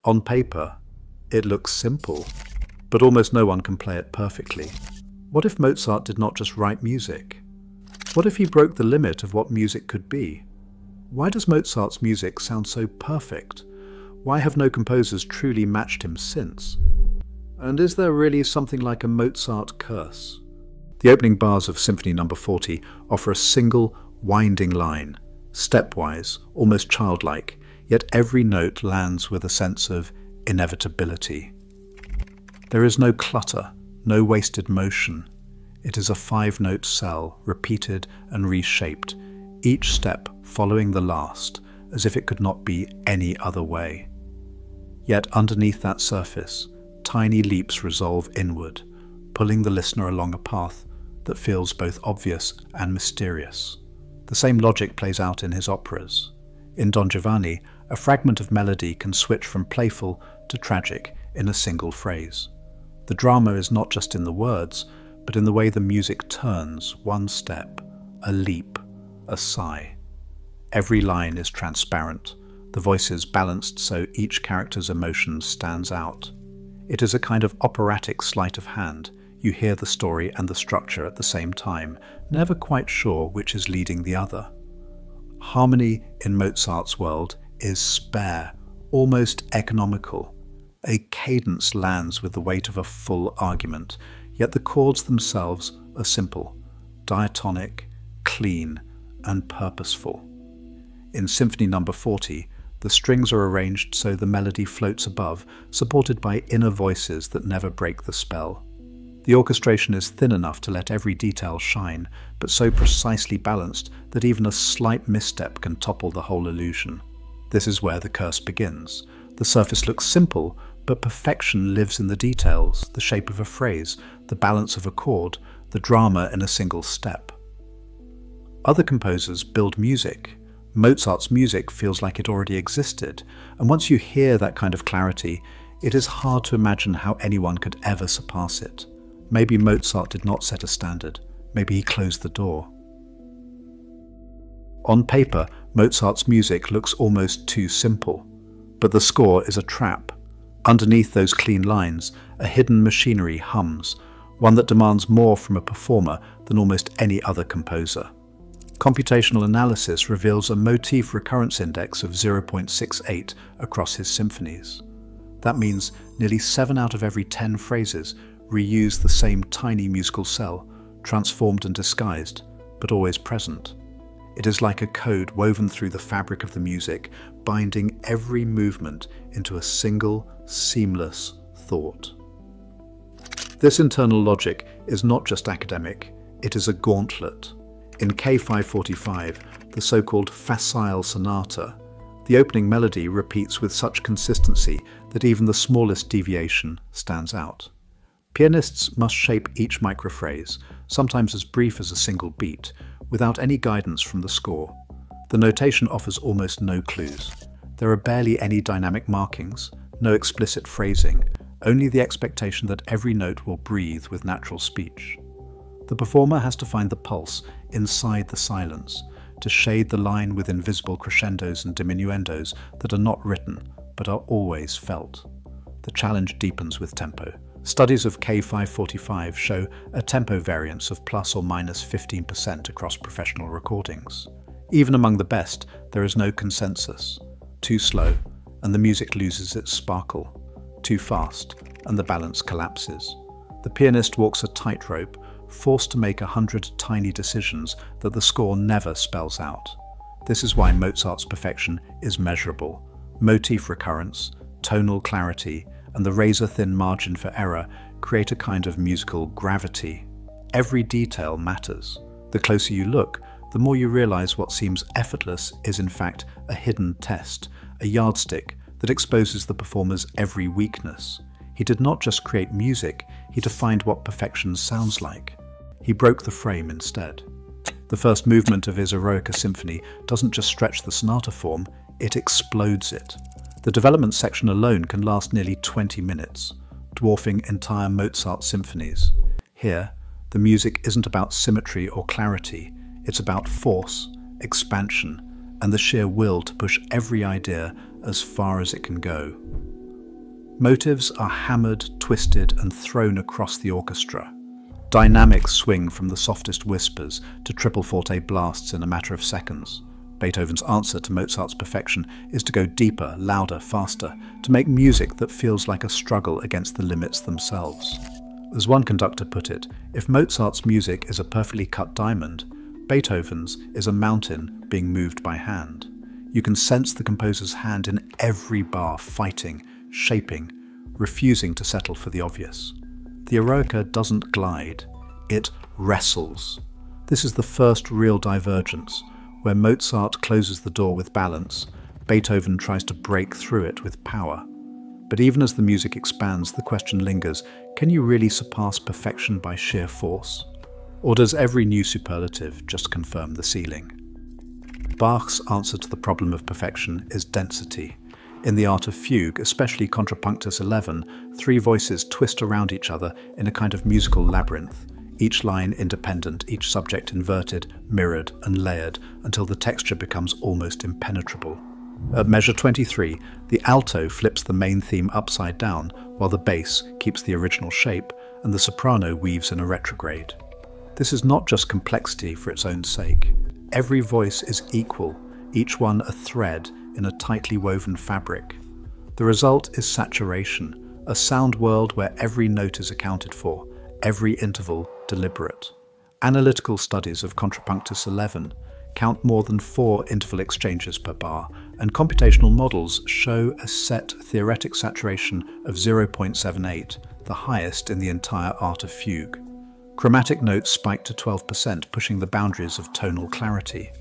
On paper, it looks simple, but almost no one can play it perfectly. What if Mozart did not just write music? What if he broke the limit of what music could be? Why does Mozart's music sound so perfect? Why have no composers truly matched him since? And is there really something like a Mozart curse? The opening bars of Symphony No. 40 offer a single, winding line, stepwise, almost childlike, yet every note lands with a sense of inevitability. There is no clutter, no wasted motion. It is a 5-note cell, repeated and reshaped, each step following the last, as if it could not be any other way. Yet underneath that surface, tiny leaps resolve inward, pulling the listener along a path that feels both obvious and mysterious. The same logic plays out in his operas. In Don Giovanni, a fragment of melody can switch from playful to tragic in a single phrase. The drama is not just in the words, but in the way the music turns one step, a leap, a sigh. Every line is transparent, the voices balanced so each character's emotion stands out. It is a kind of operatic sleight of hand. You hear the story and the structure at the same time, never quite sure which is leading the other. Harmony in Mozart's world is spare, almost economical. A cadence lands with the weight of a full argument, yet the chords themselves are simple, diatonic, clean, and purposeful. In Symphony No. 40, the strings are arranged so the melody floats above, supported by inner voices that never break the spell. The orchestration is thin enough to let every detail shine, but so precisely balanced that even a slight misstep can topple the whole illusion. This is where the curse begins. The surface looks simple, but perfection lives in the details, the shape of a phrase, the balance of a chord, the drama in a single step. Other composers build music. Mozart's music feels like it already existed, and once you hear that kind of clarity, it is hard to imagine how anyone could ever surpass it. Maybe Mozart did not set a standard. Maybe he closed the door. On paper, Mozart's music looks almost too simple, but the score is a trap. Underneath those clean lines, a hidden machinery hums, one that demands more from a performer than almost any other composer. Computational analysis reveals a motif recurrence index of 0.68 across his symphonies. That means nearly 7 out of every 10 phrases reuse the same tiny musical cell, transformed and disguised, but always present. It is like a code woven through the fabric of the music, binding every movement into a single, seamless thought. This internal logic is not just academic, it is a gauntlet. In K545, the so-called facile sonata, the opening melody repeats with such consistency that even the smallest deviation stands out. Pianists must shape each microphrase, sometimes as brief as a single beat, without any guidance from the score. The notation offers almost no clues. There are barely any dynamic markings, no explicit phrasing, only the expectation that every note will breathe with natural speech. The performer has to find the pulse inside the silence, to shade the line with invisible crescendos and diminuendos that are not written, but are always felt. The challenge deepens with tempo. Studies of K545 show a tempo variance of plus or minus 15% across professional recordings. Even among the best, there is no consensus. Too slow, and the music loses its sparkle. Too fast, and the balance collapses. The pianist walks a tightrope, forced to make 100 tiny decisions that the score never spells out. This is why Mozart's perfection is measurable. Motif recurrence, tonal clarity, and the razor-thin margin for error create a kind of musical gravity. Every detail matters. The closer you look, the more you realize what seems effortless is in fact a hidden test, a yardstick that exposes the performer's every weakness. He did not just create music, he defined what perfection sounds like. He broke the frame instead. The first movement of his Eroica Symphony doesn't just stretch the sonata form, it explodes it. The development section alone can last nearly 20 minutes, dwarfing entire Mozart symphonies. Here, the music isn't about symmetry or clarity, it's about force, expansion, and the sheer will to push every idea as far as it can go. Motives are hammered, twisted, and thrown across the orchestra. Dynamics swing from the softest whispers to triple forte blasts in a matter of seconds. Beethoven's answer to Mozart's perfection is to go deeper, louder, faster, to make music that feels like a struggle against the limits themselves. As one conductor put it, if Mozart's music is a perfectly cut diamond, Beethoven's is a mountain being moved by hand. You can sense the composer's hand in every bar, fighting, shaping, refusing to settle for the obvious. The Eroica doesn't glide, it wrestles. This is the first real divergence, where Mozart closes the door with balance, Beethoven tries to break through it with power. But even as the music expands, the question lingers, can you really surpass perfection by sheer force? Or does every new superlative just confirm the ceiling? Bach's answer to the problem of perfection is density. In the art of fugue, especially Contrapunctus 11, three voices twist around each other in a kind of musical labyrinth, each line independent, each subject inverted, mirrored, and layered, until the texture becomes almost impenetrable. At measure 23, the alto flips the main theme upside down, while the bass keeps the original shape, and the soprano weaves in a retrograde. This is not just complexity for its own sake. Every voice is equal, each one a thread in a tightly woven fabric. The result is saturation, a sound world where every note is accounted for, every interval deliberate. Analytical studies of Contrapunctus 11 count more than 4 interval exchanges per bar, and computational models show a set theoretic saturation of 0.78, the highest in the entire art of fugue. Chromatic notes spike to 12%, pushing the boundaries of tonal clarity.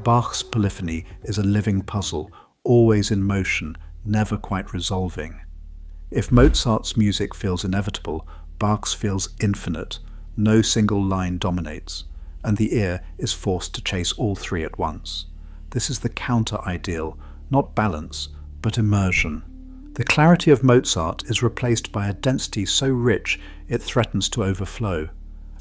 Bach's polyphony is a living puzzle, always in motion, never quite resolving. If Mozart's music feels inevitable, Bach's feels infinite. No single line dominates, and the ear is forced to chase all three at once. This is the counter-ideal, not balance, but immersion. The clarity of Mozart is replaced by a density so rich it threatens to overflow.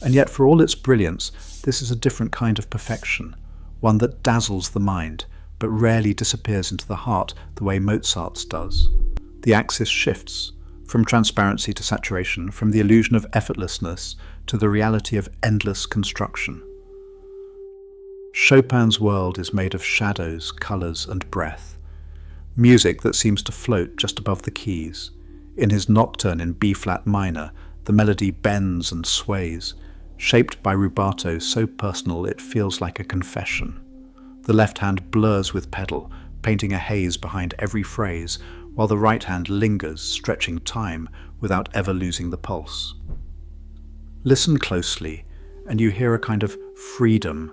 And yet, for all its brilliance, this is a different kind of perfection, one that dazzles the mind, but rarely disappears into the heart the way Mozart's does. The axis shifts, from transparency to saturation, from the illusion of effortlessness to the reality of endless construction. Chopin's world is made of shadows, colors, and breath. Music that seems to float just above the keys. In his nocturne in B-flat minor, the melody bends and sways, shaped by rubato so personal it feels like a confession. The left hand blurs with pedal, painting a haze behind every phrase, while the right hand lingers, stretching time without ever losing the pulse. Listen closely, and you hear a kind of freedom.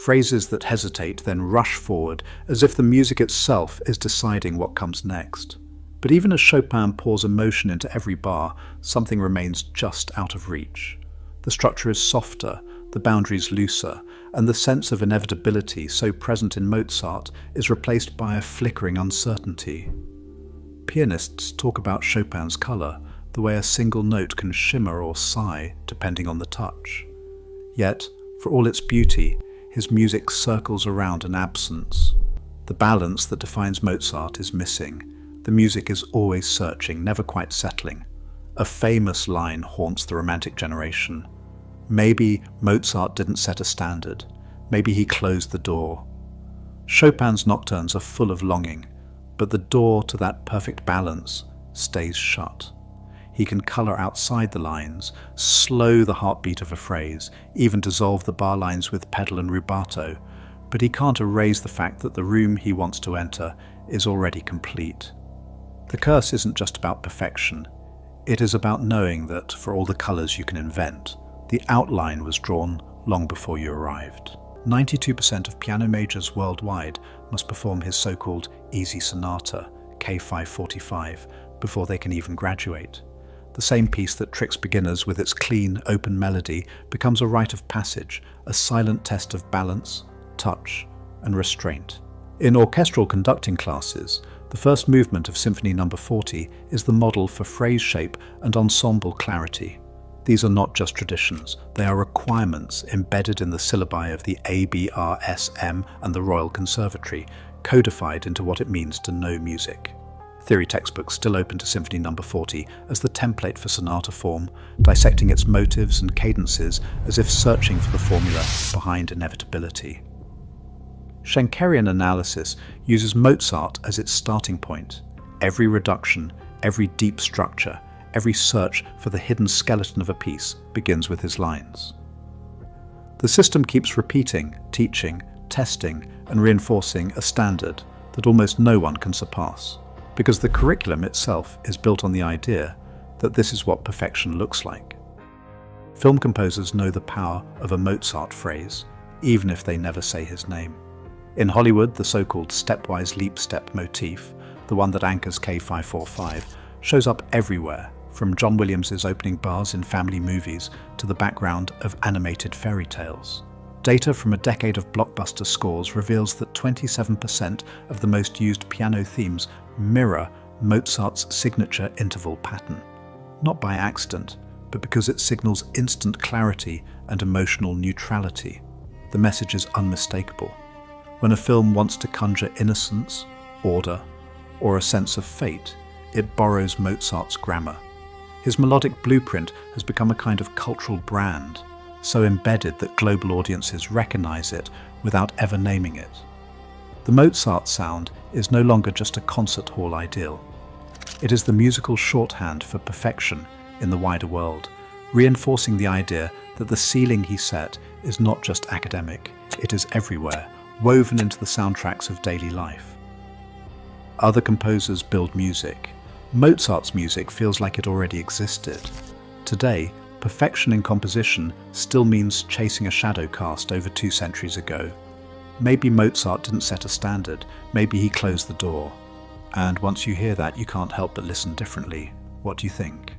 Phrases that hesitate, then rush forward, as if the music itself is deciding what comes next. But even as Chopin pours emotion into every bar, something remains just out of reach. The structure is softer, the boundaries looser, and the sense of inevitability so present in Mozart is replaced by a flickering uncertainty. Pianists talk about Chopin's color, the way a single note can shimmer or sigh depending on the touch. Yet, for all its beauty, his music circles around an absence. The balance that defines Mozart is missing. The music is always searching, never quite settling. A famous line haunts the Romantic generation. Maybe Mozart didn't set a standard. Maybe he closed the door. Chopin's nocturnes are full of longing, but the door to that perfect balance stays shut. He can color outside the lines, slow the heartbeat of a phrase, even dissolve the bar lines with pedal and rubato, but he can't erase the fact that the room he wants to enter is already complete. The curse isn't just about perfection. It is about knowing that, for all the colors you can invent, the outline was drawn long before you arrived. 92% of piano majors worldwide must perform his so-called Easy Sonata, K545, before they can even graduate. The same piece that tricks beginners with its clean, open melody becomes a rite of passage, a silent test of balance, touch, and restraint. In orchestral conducting classes, the first movement of Symphony No. 40 is the model for phrase shape and ensemble clarity. These are not just traditions, they are requirements embedded in the syllabi of the ABRSM and the Royal Conservatory, codified into what it means to know music. Theory textbooks still open to Symphony No. 40 as the template for sonata form, dissecting its motives and cadences as if searching for the formula behind inevitability. Schenkerian analysis uses Mozart as its starting point. Every reduction, every deep structure, every search for the hidden skeleton of a piece begins with his lines. The system keeps repeating, teaching, testing, and reinforcing a standard that almost no one can surpass, because the curriculum itself is built on the idea that this is what perfection looks like. Film composers know the power of a Mozart phrase, even if they never say his name. In Hollywood, the so-called stepwise leap step motif, the one that anchors K545, shows up everywhere, from John Williams's opening bars in family movies to the background of animated fairy tales. Data from a decade of blockbuster scores reveals that 27% of the most used piano themes mirror Mozart's signature interval pattern. Not by accident, but because it signals instant clarity and emotional neutrality. The message is unmistakable. When a film wants to conjure innocence, order, or a sense of fate, it borrows Mozart's grammar. His melodic blueprint has become a kind of cultural brand, so embedded that global audiences recognize it without ever naming it. The Mozart sound is no longer just a concert hall ideal. It is the musical shorthand for perfection in the wider world, reinforcing the idea that the ceiling he set is not just academic, it is everywhere, woven into the soundtracks of daily life. Other composers build music. Mozart's music feels like it already existed. Today, perfection in composition still means chasing a shadow cast over 2 centuries ago. Maybe Mozart didn't set a standard, maybe he closed the door. And once you hear that, you can't help but listen differently. What do you think?